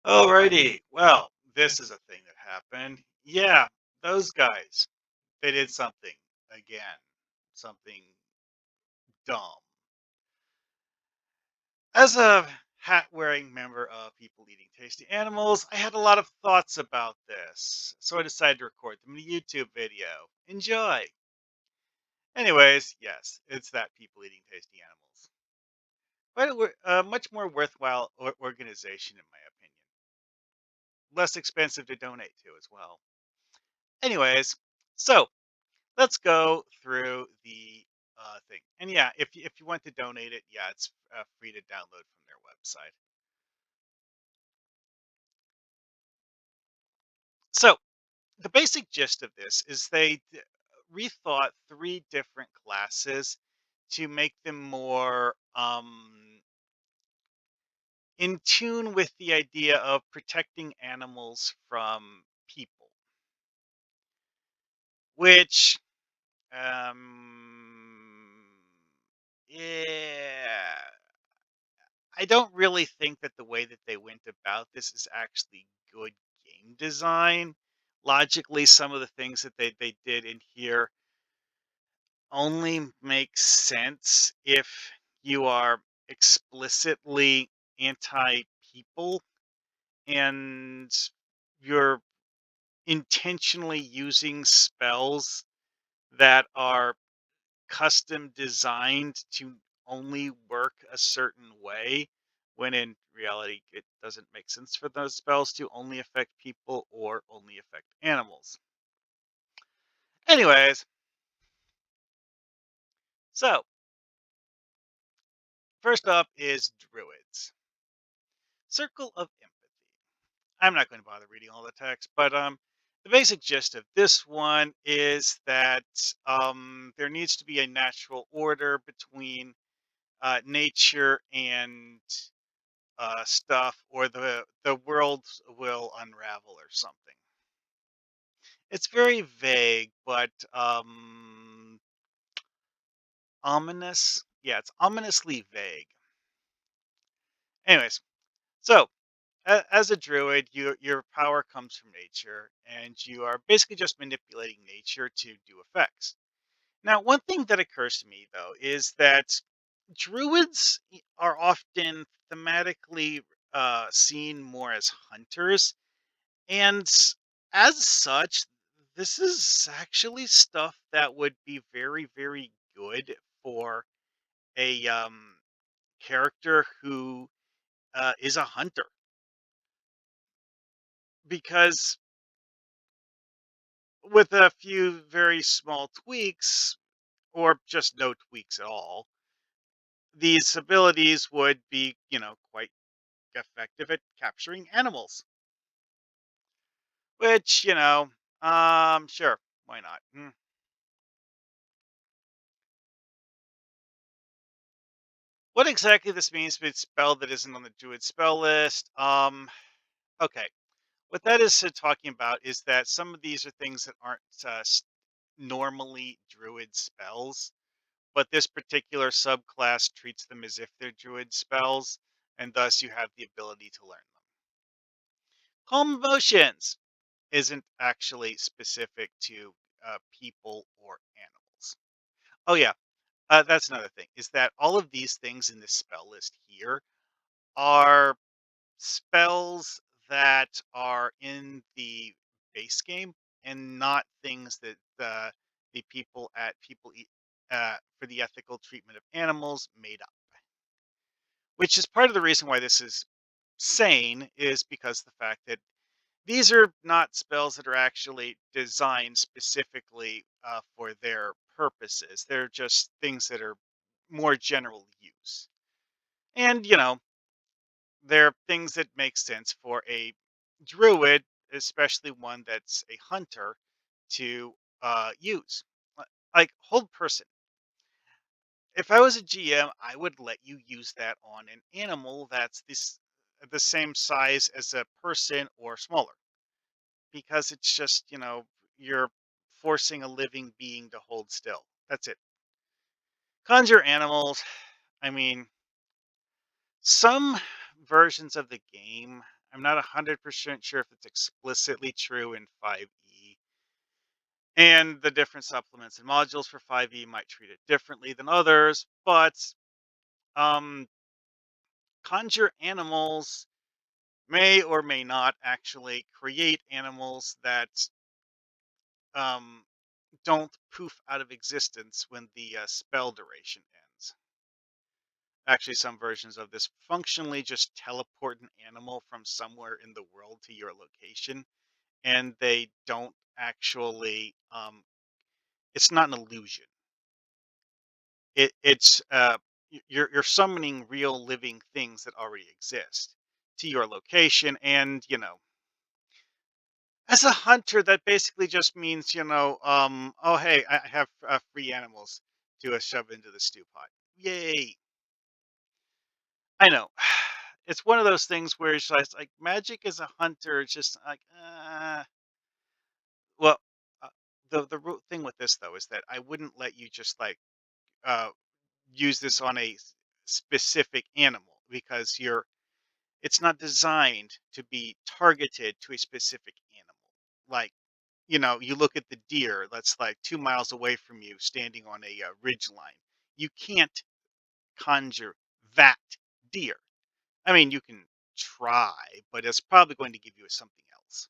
Alrighty. Well, this is a thing that happened. Yeah, those guys, they did something again. Something dumb. As a hat wearing member of People Eating Tasty Animals, I had a lot of thoughts about this. So I decided to record them in a YouTube video. Enjoy. Anyways, yes, it's that People Eating Tasty Animals. But a much more worthwhile organization, in my opinion. Less expensive to donate to as well. Anyways, so let's go through the thing. And yeah, if you want to donate it, yeah, it's free to download from their website. So the basic gist of this is rethought three different classes to make them more in tune with the idea of protecting animals from people, which um, yeah, I don't really think that the way that they went about this is actually good game design. Logically, some of the things that they did in here only make sense if you are explicitly anti people and you're intentionally using spells that are custom designed to only work a certain way, when in reality it doesn't make sense for those spells to only affect people or only affect animals. Anyways, so first up is druids. Circle of empathy. I'm not going to bother reading all the text, but the basic gist of this one is that there needs to be a natural order between nature and stuff, or the world will unravel or something. It's very vague, but ominous. Yeah, it's ominously vague. Anyways, so as a druid, your power comes from nature, and you are basically just manipulating nature to do effects. Now, one thing that occurs to me though is that druids are often thematically seen more as hunters. And as such, this is actually stuff that would be very, very good for a character who is a hunter. Because with a few very small tweaks, or just no tweaks at all, these abilities would be, quite effective at capturing animals. Which, sure, why not? What exactly this means with spell that isn't on the Druid spell list? Okay. What that is talking about is that some of these are things that aren't normally Druid spells, but this particular subclass treats them as if they're Druid spells, and thus you have the ability to learn them. Calm emotions isn't actually specific to people or animals. Oh yeah, that's another thing. Is that all of these things in this spell list here are spells that are in the base game and not things that the people at People Eat for the Ethical Treatment of Animals made up. Which is part of the reason why this is sane, is because the fact that these are not spells that are actually designed specifically for their purposes. They're just things that are more general use. And, they're things that make sense for a druid, especially one that's a hunter, to use. Like, hold person. If I was a GM, I would let you use that on an animal that's the same size as a person or smaller, because it's just, you're forcing a living being to hold still. That's it. Conjure animals. I mean, some versions of the game, I'm not 100% sure if it's explicitly true in 5e. And the different supplements and modules for 5e might treat it differently than others, but um, conjure animals may or may not actually create animals that um, don't poof out of existence when the spell duration ends. Actually, some versions of this functionally just teleport an animal from somewhere in the world to your location, and they don't actually. It's not an illusion. You're summoning real living things that already exist to your location, and as a hunter, that basically just means, oh, hey, I have free animals to shove into the stew pot. Yay. I know. It's one of those things where it's just like magic as a hunter. It's just like, well, uh, the thing with this though is that I wouldn't let you just like uh, use this on a specific animal because it's not designed to be targeted to a specific animal. Like, you look at the deer that's like 2 miles away from you standing on a ridge line. You can't conjure that deer. I mean, you can try, but it's probably going to give you something else.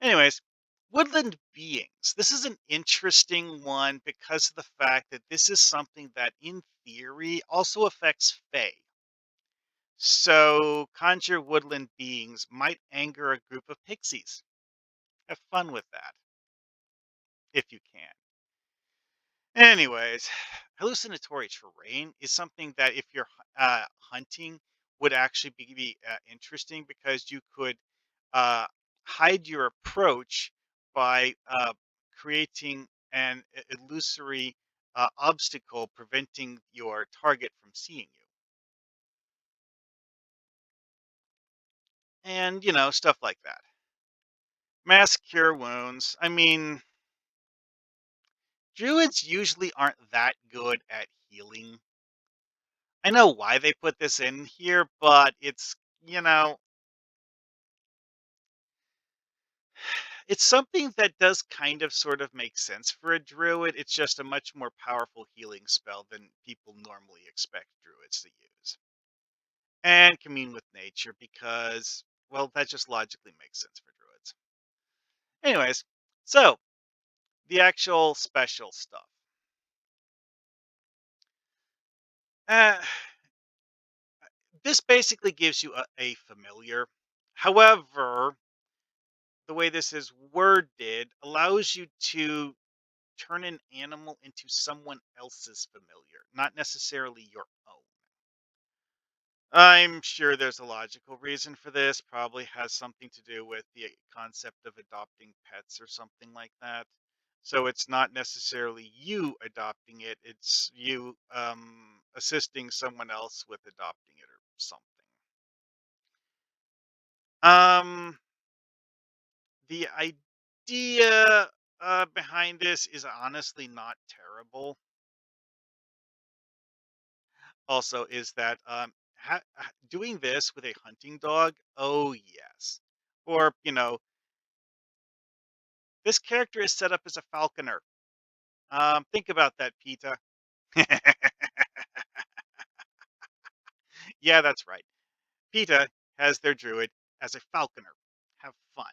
Anyways, woodland beings. This is an interesting one because of the fact that this is something that, in theory, also affects Fae. So, conjure woodland beings might anger a group of pixies. Have fun with that, if you can. Anyways, hallucinatory terrain is something that if you're hunting would actually be interesting because you could uh, hide your approach by creating an illusory obstacle preventing your target from seeing you. And, stuff like that. Mass cure wounds. I mean, druids usually aren't that good at healing. I know why they put this in here, but you know, it's something that does kind of sort of make sense for a druid. It's just a much more powerful healing spell than people normally expect druids to use. And commune with nature because, well, that just logically makes sense for druids. Anyways, so the actual special stuff. Uh, this basically gives you a familiar. However, the way this is worded allows you to turn an animal into someone else's familiar, not necessarily your own. I'm sure there's a logical reason for this, probably has something to do with the concept of adopting pets or something like that. So it's not necessarily you adopting it, it's you assisting someone else with adopting it or something. Um the idea behind this is honestly not terrible. Also is that doing this with a hunting dog, oh yes. Or, this character is set up as a falconer. Think about that, PETA. Yeah, that's right. PETA has their druid as a falconer. Have fun.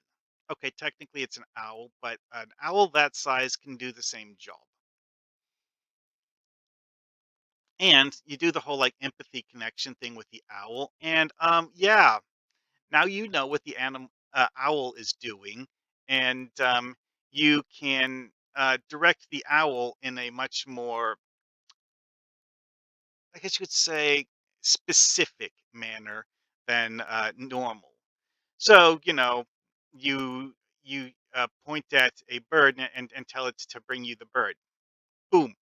Okay, technically it's an owl, but an owl that size can do the same job. And you do the whole like empathy connection thing with the owl. And yeah, now you know what the owl is doing, and you can direct the owl in a much more, I guess you could say, specific manner than normal. So you point at a bird and tell it to bring you the bird. Boom.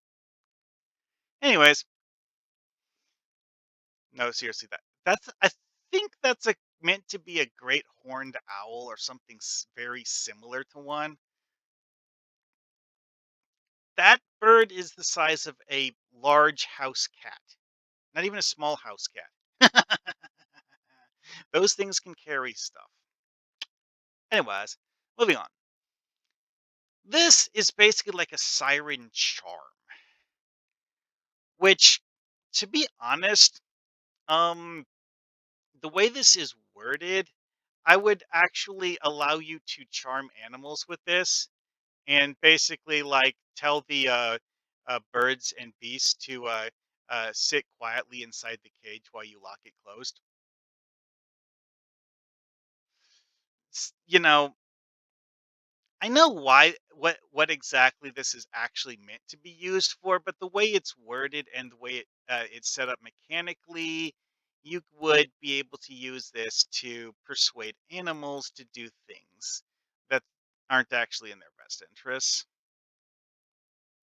Anyways, no, seriously, that's I think that's a meant to be a great horned owl or something very similar to one. That bird is the size of a large house cat, not even a small house cat. Those things can carry stuff. Anyways, moving on. This is basically like a siren charm, which, to be honest, um, the way this is worded, I would actually allow you to charm animals with this and basically like tell the birds and beasts to sit quietly inside the cage while you lock it closed. You know, I know what exactly this is actually meant to be used for, but the way it's worded and the way it's set up mechanically, you would be able to use this to persuade animals to do things that aren't actually in their best interests.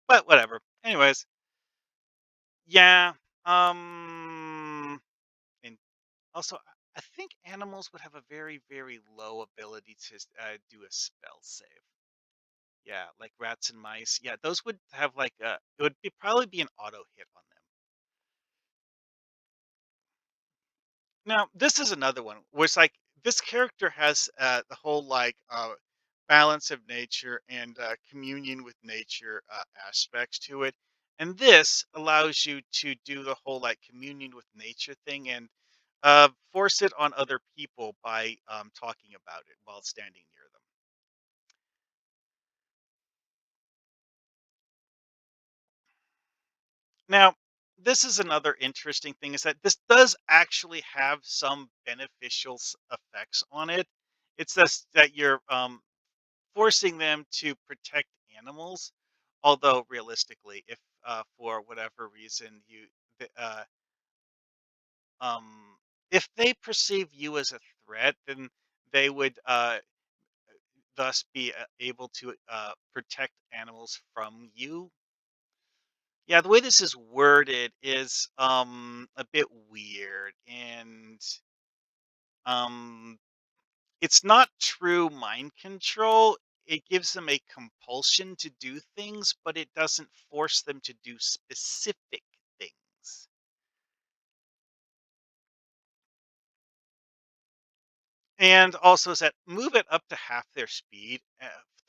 But whatever. Anyways, yeah. And also, I think animals would have a very, very low ability to do a spell save. Yeah, like rats and mice. Yeah, those would have like it would be probably be an auto hit on them. Now, this is another one where it's like this character has the whole like balance of nature and communion with nature aspects to it. And this allows you to do the whole like communion with nature thing and force it on other people by talking about it while standing near them. Now, this is another interesting thing is that this does actually have some beneficial effects on it. It's just that you're forcing them to protect animals. Although realistically, if for whatever reason th- um, if they perceive you as a threat, then they would thus be able to protect animals from you. Yeah, the way this is worded is a bit weird and um it's not true mind control. It gives them a compulsion to do things, but it doesn't force them to do specific things. And also is that move it up to half their speed,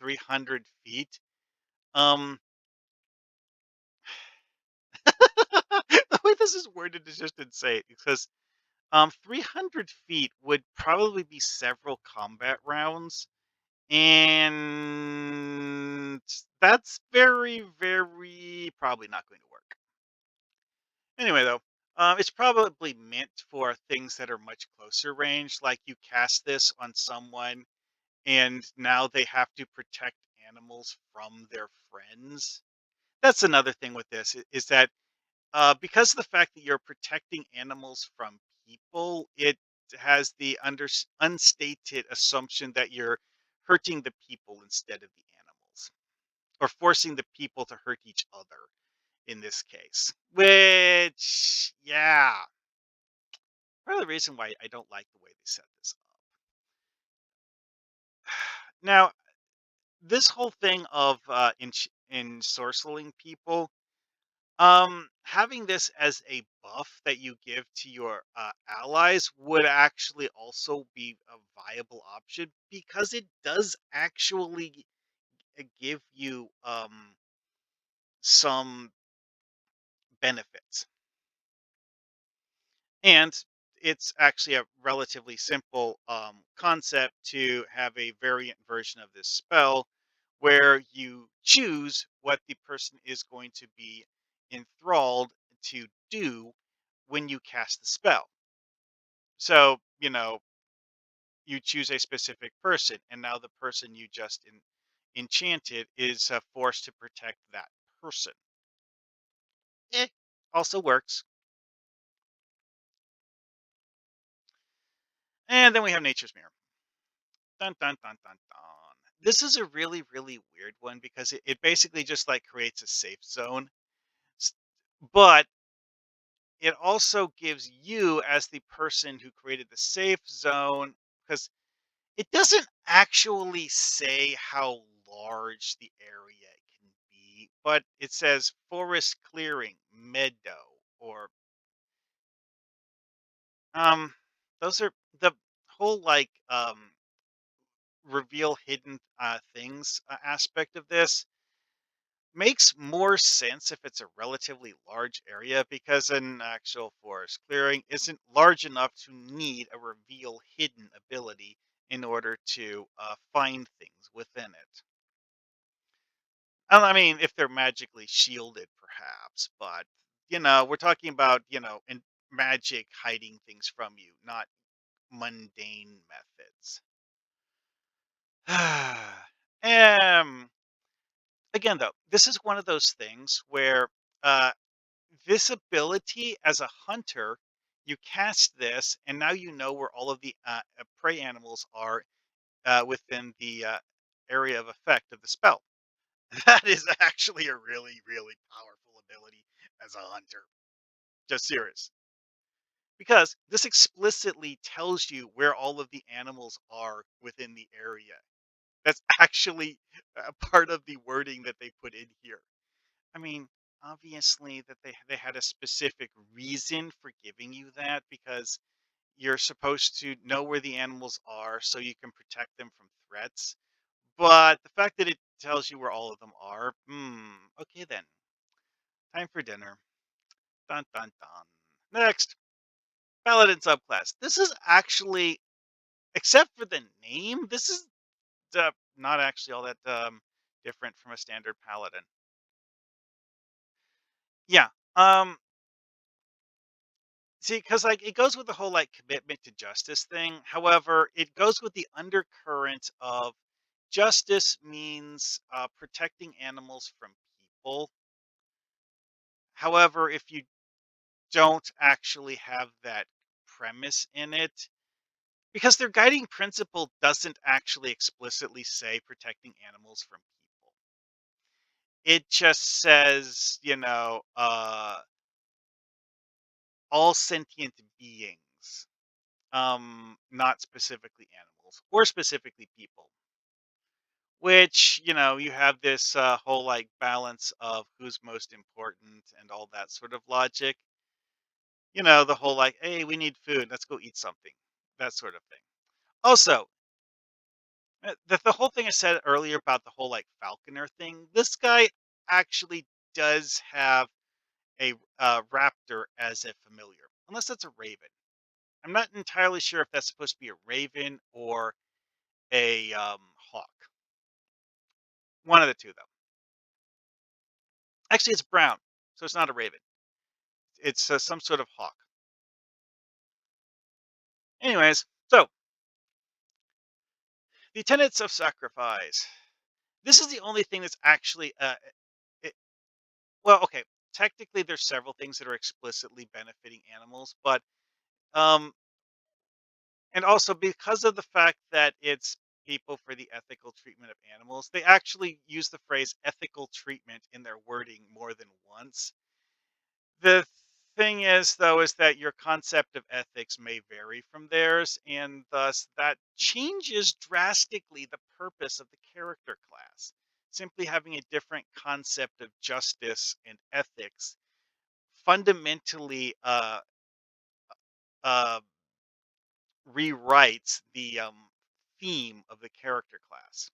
300 feet. Um, the way this is worded is just insane because 300 feet would probably be several combat rounds. And that's very, very probably not going to work. Anyway, though, it's probably meant for things that are much closer range, like you cast this on someone and now they have to protect animals from their friends. That's another thing with this is that because of the fact that you're protecting animals from people, it has the unstated assumption that you're hurting the people instead of the animals, or forcing the people to hurt each other in this case. Which, yeah, part of the reason why I don't like the way they set this up. Now, this whole thing of ensorceling people, having this as a buff that you give to your allies would actually also be a viable option because it does actually give you some benefits. And it's actually a relatively simple concept to have a variant version of this spell where you choose what the person is going to be enthralled to do when you cast the spell. So, you choose a specific person, and now the person you just enchanted is forced to protect that person. Eh, also works. And then we have Nature's Mirror. Dun dun dun dun dun. This is a really, really weird one because it basically just like creates a safe zone. s- But it also gives you, as the person who created the safe zone, because it doesn't actually say how large the area can be, but it says forest clearing, meadow, or um those are the whole like reveal hidden things aspect of this makes more sense if it's a relatively large area because an actual forest clearing isn't large enough to need a reveal hidden ability in order to find things within it. I mean, if they're magically shielded, perhaps, but we're talking about in magic hiding things from you, not mundane methods. um, Again, though, this is one of those things where uh, this ability as a hunter, you cast this, and now you know where all of the prey animals are within the area of effect of the spell. That is actually a really, really powerful ability as a hunter. Just serious. Because this explicitly tells you where all of the animals are within the area. That's actually a part of the wording that they put in here. I mean, obviously that they had a specific reason for giving you that because you're supposed to know where the animals are so you can protect them from threats. But the fact that it tells you where all of them are, okay then. Time for dinner. Dun dun dun. Next, paladin subclass. This is actually, except for the name, this is not actually all that different from a standard paladin. Yeah. See, because like it goes with the whole like commitment to justice thing. However, it goes with the undercurrent of justice means protecting animals from people. However, if you don't actually have that premise in it, because their guiding principle doesn't actually explicitly say protecting animals from people. It just says, all sentient beings, not specifically animals or specifically people. Which, you have this whole like balance of who's most important and all that sort of logic. The whole like, hey, we need food, let's go eat something, that sort of thing. Also, the whole thing I said earlier about the whole like falconer thing, this guy actually does have a raptor as a familiar, unless that's a raven. I'm not entirely sure if that's supposed to be a raven or a hawk. One of the two, though. Actually, it's brown, so it's not a raven. It's some sort of hawk. Anyways, so the tenets of sacrifice. This is the only thing that's actually, it, well, okay. Technically, there's several things that are explicitly benefiting animals, but um, and also because of the fact that it's people for the ethical treatment of animals, they actually use the phrase ethical treatment in their wording more than once. The thing is, though, is that your concept of ethics may vary from theirs, and thus that changes drastically the purpose of the character class. Simply having a different concept of justice and ethics fundamentally uh, rewrites the theme of the character class.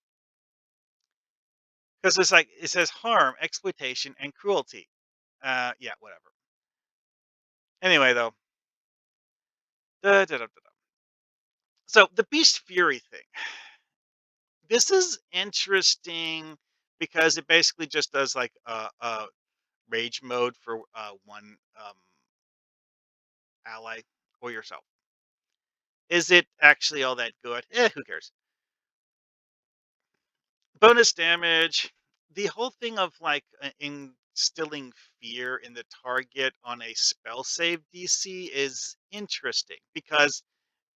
Because it's like it says harm, exploitation, and cruelty. Yeah, whatever. Anyway, though, da, da, da, da, da. So the Beast Fury thing. This is interesting because it basically just does like a rage mode for one ally or yourself. Is it actually all that good? Who cares? Bonus damage. The whole thing of like instilling fear in the target on a spell save DC is interesting because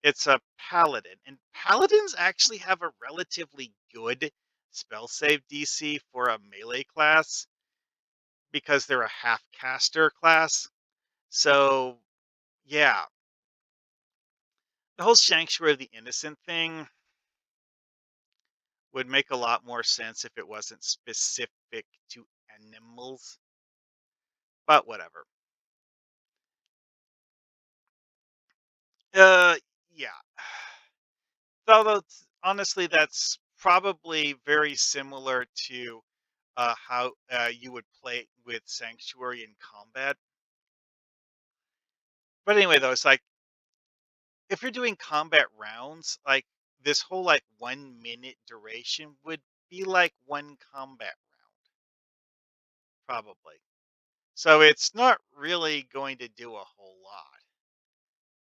it's a paladin, and paladins actually have a relatively good spell save DC for a melee class because they're a half caster class. So, yeah, the whole Sanctuary of the Innocent thing would make a lot more sense if it wasn't specific to animals, but whatever. Uh, yeah. Although honestly, that's probably very similar to how you would play with Sanctuary in combat. But anyway, though, it's like if you're doing combat rounds, like this whole like 1 minute duration would be like one combat round, probably. So it's not really going to do a whole lot.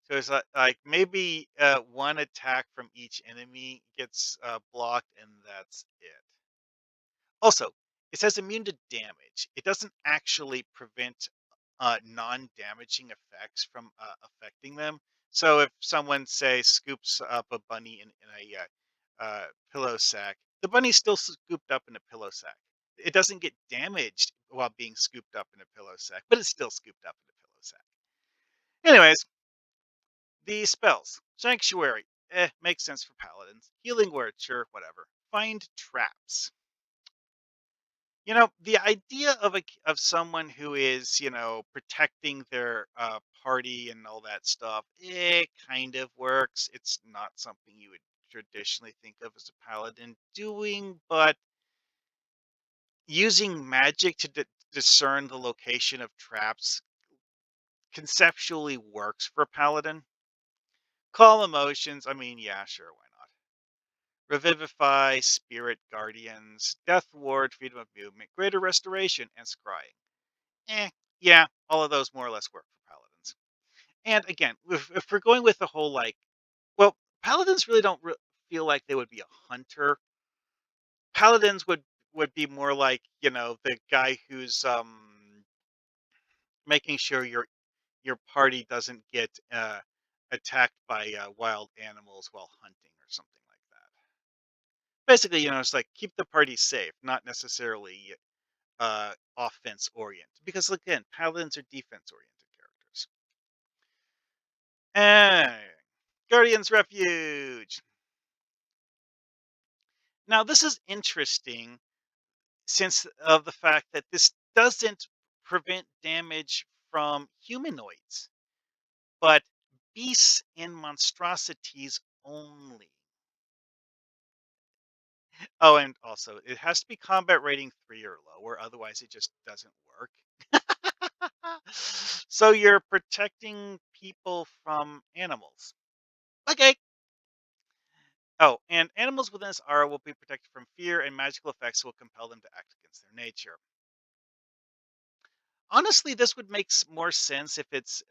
So it's like maybe one attack from each enemy gets blocked, and that's it. Also, it says immune to damage. It doesn't actually prevent non-damaging effects from affecting them. So if someone, say, scoops up a bunny in a pillow sack, the bunny's still scooped up in a pillow sack. It doesn't get damaged while being scooped up in a pillow sack, but it's still scooped up in a pillow sack. Anyways, the spells. Sanctuary. Makes sense for paladins. Healing word, sure, whatever. Find traps. The idea of of someone who is, protecting their party and all that stuff, it kind of works. It's not something you would traditionally think of as a paladin doing, but using magic to discern the location of traps conceptually works for a paladin. Call emotions. I mean, yeah, sure, why not? Revivify, spirit guardians, death ward, freedom of movement, greater restoration, and scrying. Eh, yeah, all of those more or less work for paladins. And again, if we're going with the whole like, well, paladins really don't feel like they would be a hunter. Paladins would be more like, the guy who's making sure your party doesn't get attacked by wild animals while hunting or something like that. Basically, it's like keep the party safe, not necessarily offense oriented. Because again, paladins are defense oriented characters. And Guardian's Refuge. Now, this is interesting since of the fact that this doesn't prevent damage from humanoids, but beasts and monstrosities only. Oh, and also, it has to be combat rating 3 or lower, otherwise it just doesn't work. So you're protecting people from animals. Okay. Oh, and animals within this aura will be protected from fear, and magical effects will compel them to act against their nature. Honestly, this would make more sense if it's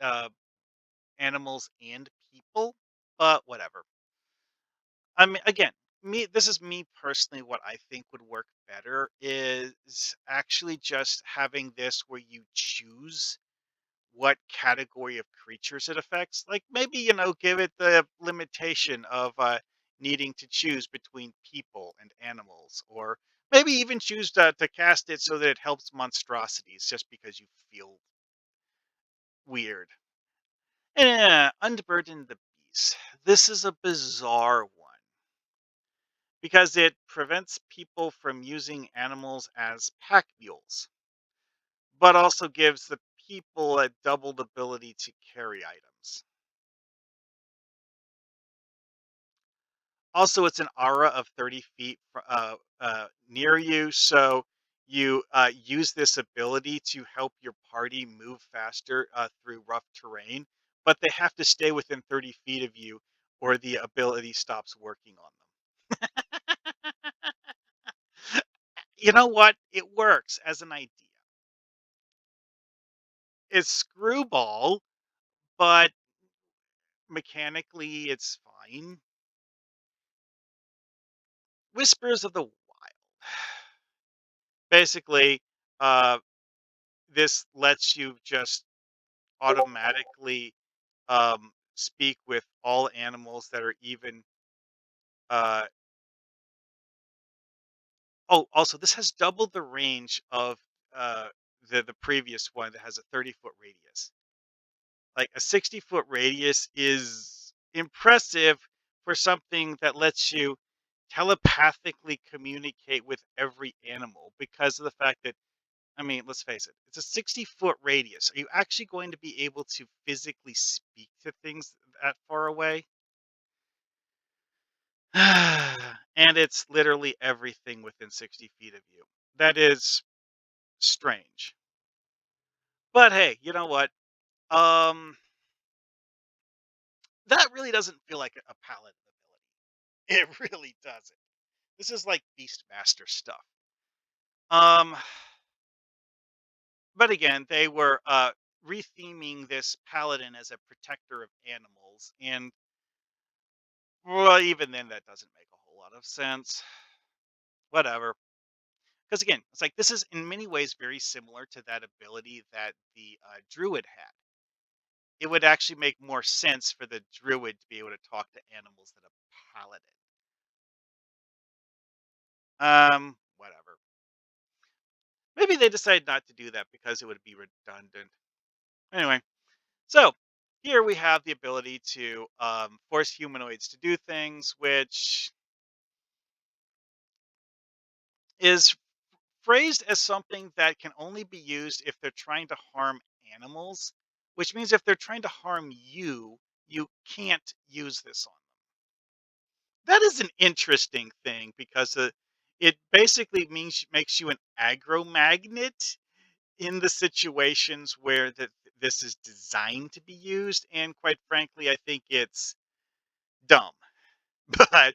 animals and people, but whatever. I mean, again, me. This is me personally. What I think would work better is actually just having this where you choose what category of creatures it affects. Like maybe, give it the limitation of needing to choose between people and animals, or maybe even choose to cast it so that it helps monstrosities just because you feel weird. Yeah, unburden the beast. This is a bizarre one because it prevents people from using animals as pack mules, but also gives the people a doubled ability to carry items. Also, it's an aura of 30 feet near you, so you use this ability to help your party move faster through rough terrain, but they have to stay within 30 feet of you, or the ability stops working on them. You know what? It works as an idea. It's screwball, but mechanically it's fine. Whispers of the Wild. Basically, uh, this lets you just automatically speak with all animals that are even. Uh, oh, also, this has double the range of uh, the previous one that has a 30-foot radius. Like a 60-foot radius is impressive for something that lets you telepathically communicate with every animal because of the fact that, I mean, let's face it, it's a 60-foot radius. Are you actually going to be able to physically speak to things that far away? And it's literally everything within 60 feet of you. That is strange. But hey, you know what? Um, that really doesn't feel like a paladin ability. It really doesn't. This is like Beastmaster stuff. Um, but again, they were retheming this paladin as a protector of animals, and well, even then, that doesn't make a whole lot of sense. Whatever. Because again, it's like this is in many ways very similar to that ability that the druid had. It would actually make more sense for the druid to be able to talk to animals than a paladin. Whatever. Maybe they decided not to do that because it would be redundant. Anyway, so here we have the ability to force humanoids to do things, which is phrased as something that can only be used if they're trying to harm animals, which means if they're trying to harm you, you can't use this on them. That is an interesting thing because it basically means makes you an aggro magnet in the situations where this is designed to be used, and quite frankly, I think it's dumb. But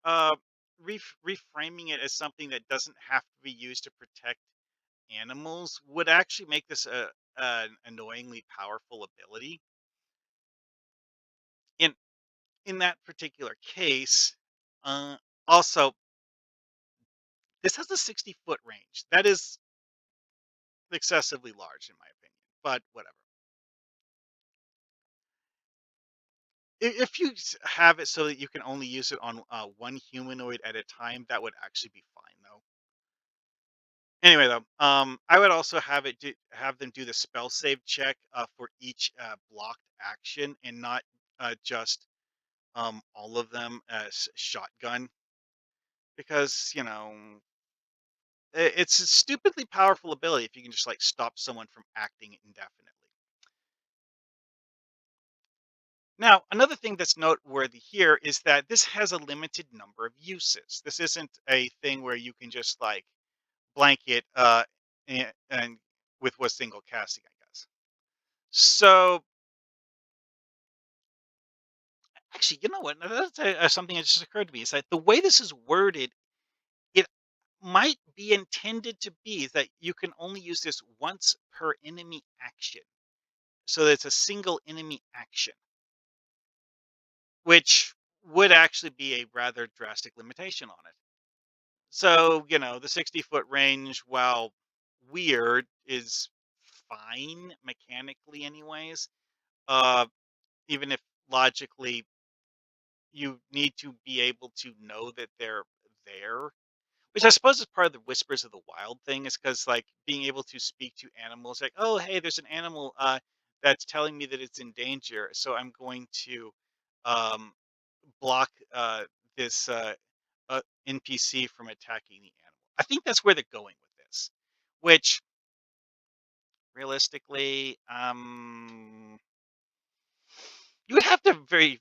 uh, reframing it as something that doesn't have to be used to protect animals would actually make this an annoyingly powerful ability. In in that particular case, uh, also this has a 60-foot range. That is excessively large, in my opinion. But whatever. If you have it so that you can only use it on one humanoid at a time, that would actually be fine, though. Anyway, though, I would also have them do the spell save check for each blocked action, and not just all of them as shotgun, because it's a stupidly powerful ability if you can just like stop someone from acting indefinitely. Now, another thing that's noteworthy here is that this has a limited number of uses. This isn't a thing where you can just like blanket and with one single casting, I guess. So, actually, you know what? Now, that's something that just occurred to me is that the way this is worded, it might be intended to be that you can only use this once per enemy action. So it's a single enemy action, which would actually be a rather drastic limitation on it. So, the 60-foot range, while weird, is fine mechanically, anyways. Uh, Even if logically you need to be able to know that they're there. Which I suppose is part of the whispers of the wild thing, is because like being able to speak to animals, like, oh hey, there's an animal that's telling me that it's in danger, so I'm going to um block this NPC from attacking the animal. I think that's where they're going with this. Which realistically, you would have to very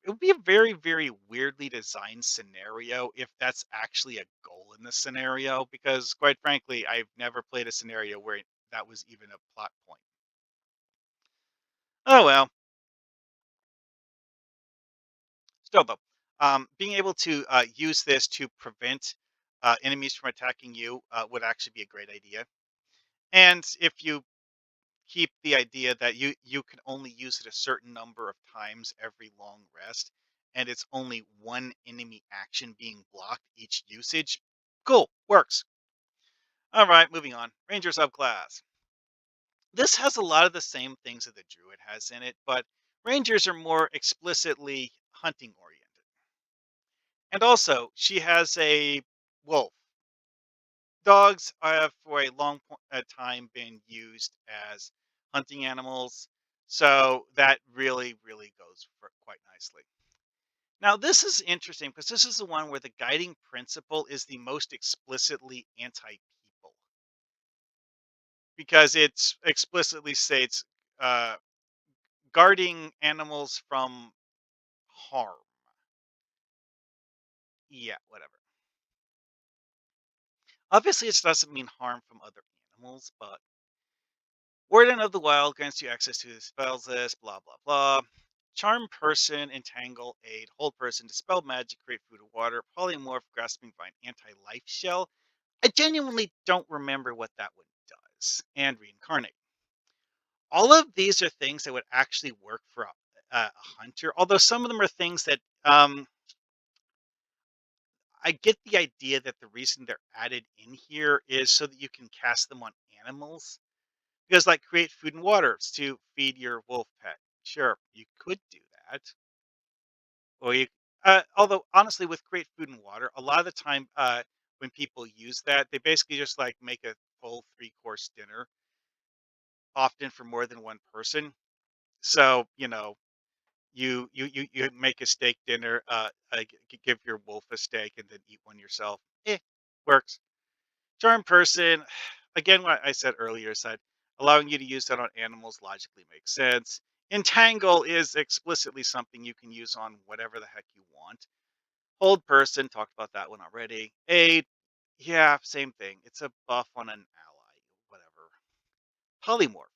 it would be a very, very weirdly designed scenario if that's actually a goal in the scenario, because quite frankly, I've never played a scenario where that was even a plot point. Oh well. Still though, being able to use this to prevent enemies from attacking you would actually be a great idea. And if you keep the idea that you can only use it a certain number of times every long rest, and it's only one enemy action being blocked each usage. Cool, works. All right, moving on. Ranger subclass. This has a lot of the same things that the druid has in it, but rangers are more explicitly hunting oriented. And also, she has a wolf. Dogs have for a time been used as hunting animals, so that really, really goes for quite nicely. Now, this is interesting because this is the one where the guiding principle is the most explicitly anti-people, because it explicitly states uh, guarding animals from harm. Yeah, whatever. Obviously, it doesn't mean harm from other animals, but Warden of the Wild grants you access to the spells list, blah, blah, blah. Charm person, entangle, aid, hold person, dispel magic, create food or water, polymorph, grasping vine, anti life shell. I genuinely don't remember what that one does. And reincarnate. All of these are things that would actually work for a hunter, although some of them are things that I get the idea that the reason they're added in here is so that you can cast them on animals. Because, like, create food and water to feed your wolf pet. Sure, you could do that. Or you, although honestly, with create food and water, a lot of the time, when people use that, they basically just like make a full 3 course dinner, often for more than one person. So you make a steak dinner, give your wolf a steak and then eat one yourself. Works. Charm person, again, what I said earlier, said allowing you to use that on animals logically makes sense. Entangle is explicitly something you can use on whatever the heck you want. Hold person, talked about that one already. Aid, yeah, same thing. It's a buff on an ally, whatever. Polymorph.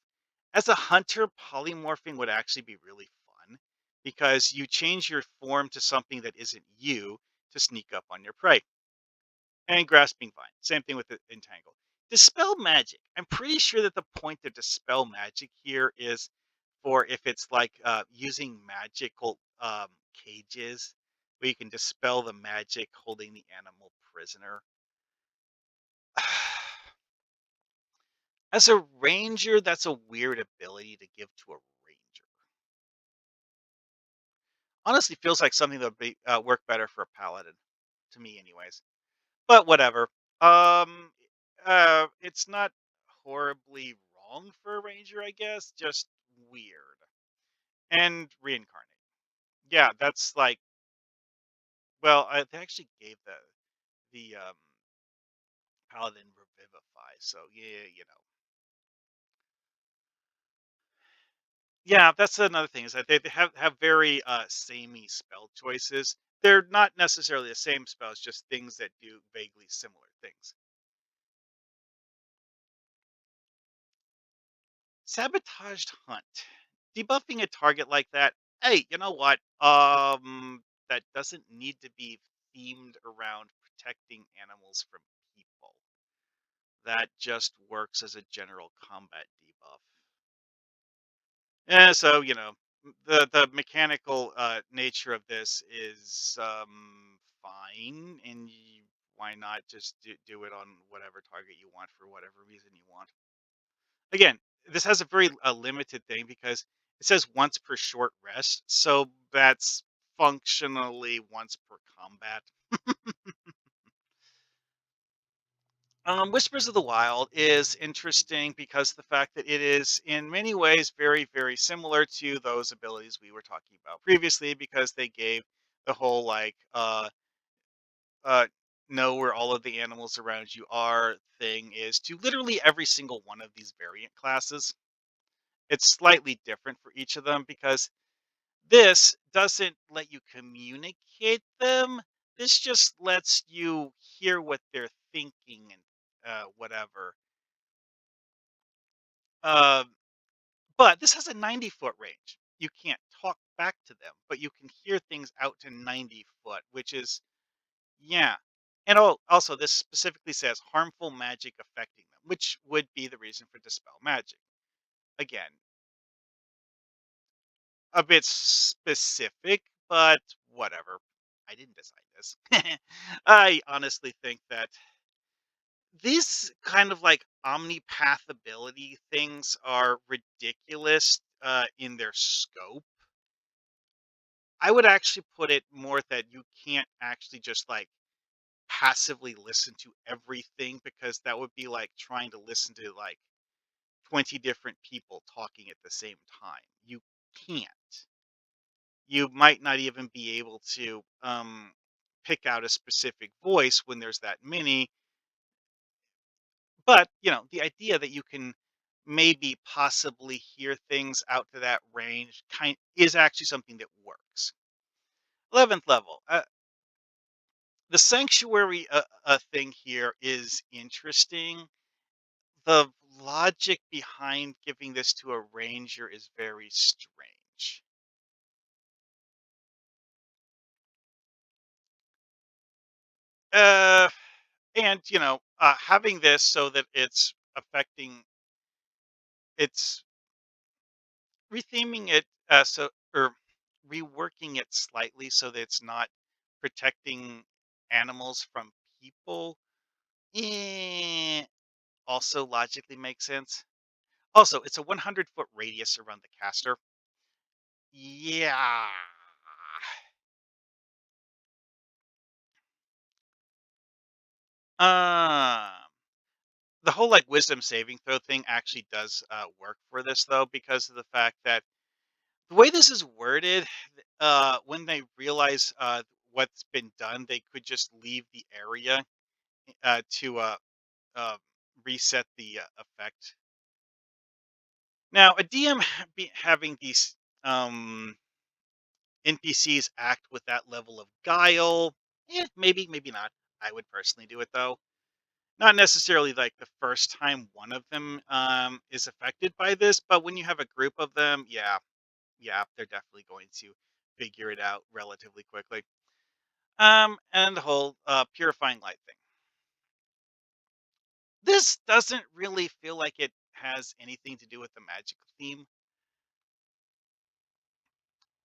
As a hunter, polymorphing would actually be really fun because you change your form to something that isn't you to sneak up on your prey. And grasping vine. Same thing with the entangle. Dispel magic. I'm pretty sure that the point to dispel magic here is for if it's like using magical cages where you can dispel the magic holding the animal prisoner. As a ranger, that's a weird ability to give to a ranger. Honestly, feels like something that would be work better for a paladin, to me, anyways. But whatever. Um, it's not horribly wrong for a ranger, I guess. Just weird. And reincarnate. Yeah, that's like. Well, they actually gave the paladin revivify. So yeah, yeah. That's another thing is that they have very samey spell choices. They're not necessarily the same spells, just things that do vaguely similar things. Sabotaged hunt. Debuffing a target like that. Hey, you know what? That doesn't need to be themed around protecting animals from people. That just works as a general combat debuff. Yeah, so the mechanical nature of this is fine, and why not just do it on whatever target you want for whatever reason you want. Again, this has a very limited thing because it says once per short rest, so that's functionally once per combat. Whispers of the Wild is interesting because the fact that it is in many ways very, very similar to those abilities we were talking about previously, because they gave the whole like uh know where all of the animals around you are thing is to literally every single one of these variant classes. It's slightly different for each of them because this doesn't let you communicate them. This just lets you hear what they're thinking and whatever. Uh, but this has a 90-foot range. You can't talk back to them, but you can hear things out to 90 foot, which is, yeah. And also, this specifically says harmful magic affecting them, which would be the reason for dispel magic. Again, a bit specific, but whatever. I didn't decide this. I honestly think that these kind of like omnipath ability things are ridiculous in their scope. I would actually put it more that you can't actually just like passively listen to everything because that would be like trying to listen to like 20 different people talking at the same time. You can't. You might not even be able to pick out a specific voice when there's that many. But the idea that you can maybe possibly hear things out to that range is actually something that works. 11th level. The sanctuary thing here is interesting. The logic behind giving this to a ranger is very strange. Uh, and having this so that it's retheming it, or reworking it slightly so that it's not protecting animals from people. Eh, also logically makes sense. Also, it's a 100-foot radius around the caster. Yeah. Um, the whole like wisdom saving throw thing actually does work for this though, because of the fact that the way this is worded, when they realize what's been done, they could just leave the area to uh, reset the effect. Now, a DM having these NPCs act with that level of guile, maybe, maybe not. I would personally do it though. Not necessarily like the first time one of them is affected by this, but when you have a group of them, yeah, yeah, they're definitely going to figure it out relatively quickly. And the whole purifying light thing. This doesn't really feel like it has anything to do with the magical theme.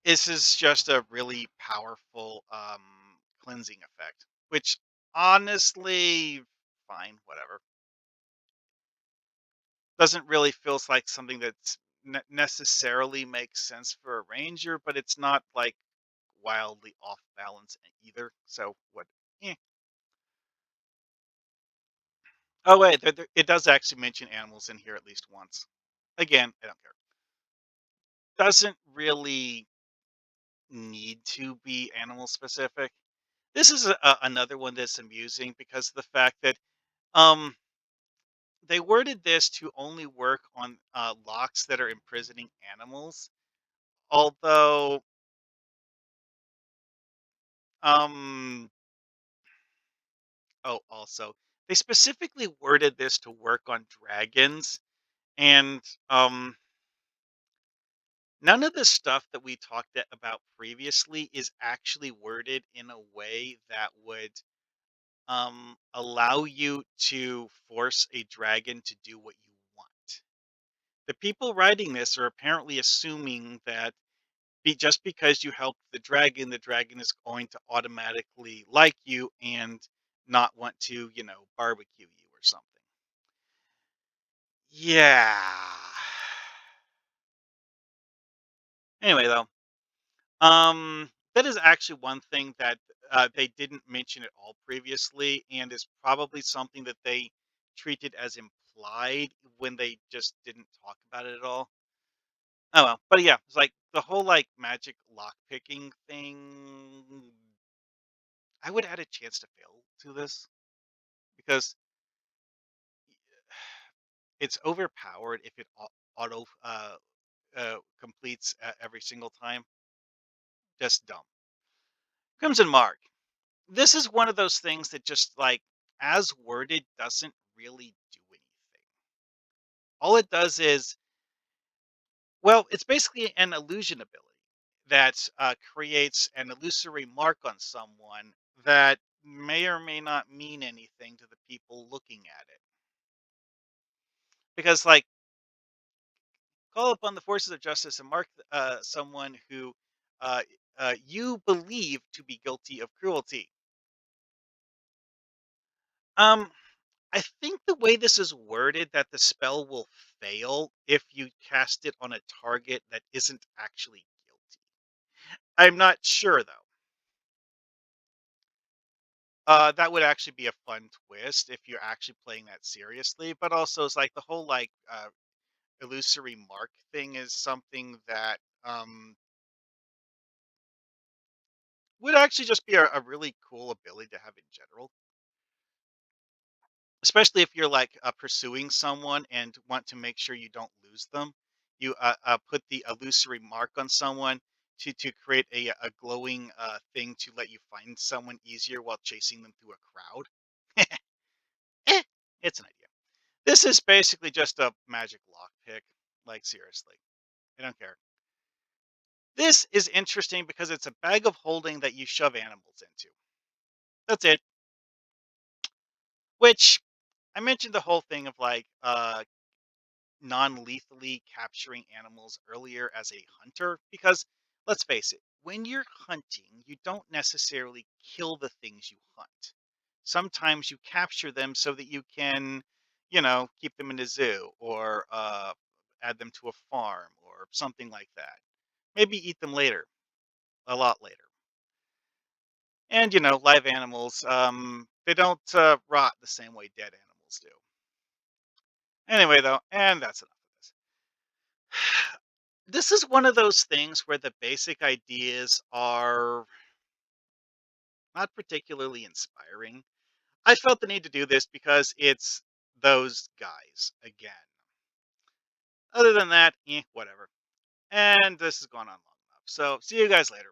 This is just a really powerful cleansing effect, which honestly, fine, whatever. Doesn't really feels like something that's necessarily makes sense for a ranger, but it's not like wildly off balance either. So what? Eh. Oh wait, it does actually mention animals in here at least once. Again, I don't care. Doesn't really need to be animal specific. This is another one that's amusing because of the fact that um they worded this to only work on locks that are imprisoning animals. Although um oh, also, they specifically worded this to work on dragons, and none of the stuff that we talked about previously is actually worded in a way that would allow you to force a dragon to do what you want. The people writing this are apparently assuming that just because you help the dragon is going to automatically like you and not want to, barbecue you or something. Yeah. Anyway, though, that is actually one thing that they didn't mention at all previously, and is probably something that they treated as implied when they just didn't talk about it at all. Oh well, but yeah, it's like the whole like magic lock picking thing. I would add a chance to fail to this because it's overpowered if it auto completes every single time. Just dumb. Crimson Mark. This is one of those things that just like as worded doesn't really do anything. All it does is, well, it's basically an illusion ability that creates an illusory mark on someone that may or may not mean anything to the people looking at it. Because, like, call upon the forces of justice and mark someone who uh, you believe to be guilty of cruelty. Um, I think the way this is worded, that the spell will fail if you cast it on a target that isn't actually guilty. I'm not sure though. That would actually be a fun twist if you're actually playing that seriously. But also, it's like the whole like illusory mark thing is something that would actually just be a really cool ability to have in general. Especially if you're like pursuing someone and want to make sure you don't lose them. You put the illusory mark on someone to create a glowing thing to let you find someone easier while chasing them through a crowd. Eh, it's an idea. This is basically just a magic lockpick. Like seriously, I don't care. This is interesting because it's a bag of holding that you shove animals into. That's it. Which I mentioned the whole thing of like non-lethally capturing animals earlier as a hunter because let's face it, when you're hunting, you don't necessarily kill the things you hunt. Sometimes you capture them so that you can, keep them in a zoo or add them to a farm or something like that. Maybe eat them later, a lot later. And live animals, they don't rot the same way dead animals do. Anyway, though, and that's enough of this. This is one of those things where the basic ideas are not particularly inspiring. I felt the need to do this because it's those guys again. Other than that, whatever. And this has gone on long enough. So, see you guys later.